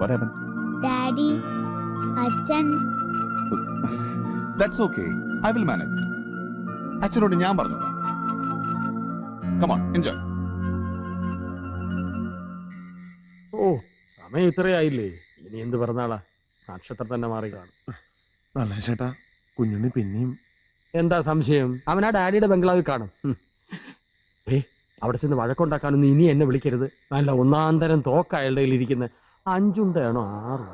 What happened? Daddy, അച്ഛൻ. That's okay. I will manage it. അച്ഛനോട് ഞാൻ പറഞ്ഞോളാം. Come on, enjoy. ഓ, സമയം ഇത്രയായില്ലേ? ഇനി എന്ത് പറഞ്ഞാളാ? നക്ഷത്രം തന്നെ മാറി കാണും. നല്ല ചേട്ടാ, കുഞ്ഞുണ്ണി പിന്നെയും എന്താ സംശയം? അവനാ ഡാഡിയുടെ ബംഗ്ലാവിൽ കാണും. അവിടെ ചെന്ന് വഴക്കുണ്ടാക്കാനൊന്നും ഇനി എന്നെ വിളിക്കരുത്. നല്ല ഒന്നാന്തരം തോക്ക അയാളുടെ കയ്യിലിരിക്കുന്നത്. 5 ഉണ്ടയാണോ 6?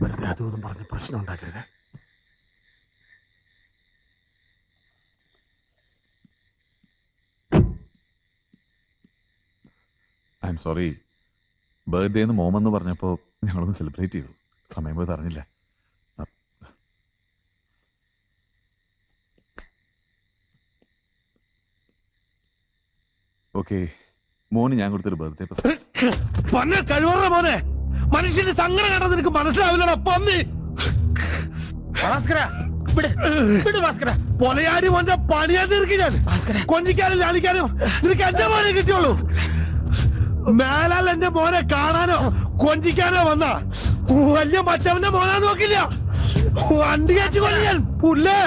വെറുതെ അതൊന്നും പറഞ്ഞ് പ്രശ്നം ഉണ്ടാക്കരുത്. I am sorry. ബർത്ത്ഡേന്ന് മോമെന്ന് പറഞ്ഞപ്പോൾ ഞങ്ങളൊന്ന് സെലിബ്രേറ്റ് ചെയ്തു. സമയം പോയത് അറിഞ്ഞില്ല. ഓക്കെ, മോന് ഞാൻ കൊടുത്തൊരു ബർത്ത്ഡേ കഴിവറ മോനെ. മനുഷ്യന്റെ സങ്കടം കണ്ടത് നിനക്ക് മനസ്സിലാവില്ലടാ പന്നി. പൊലയാടി മോന്റെ പണിയാ തീർക്കി ഞാൻ. കൊഞ്ചിക്കാനും ലാളിക്കാനും നിനക്ക് എന്റെ മോനെ കിട്ടിയുള്ളൂ. മേലാൽ എന്റെ മോനെ കാണാനോ കൊഞ്ചിക്കാനോ വന്ന വലിയ മറ്റവന്റെ മോനാ നോക്കില്ല. വണ്ടി കയറ്റി കൊല്ലു ഞാൻ പുല്ലേ.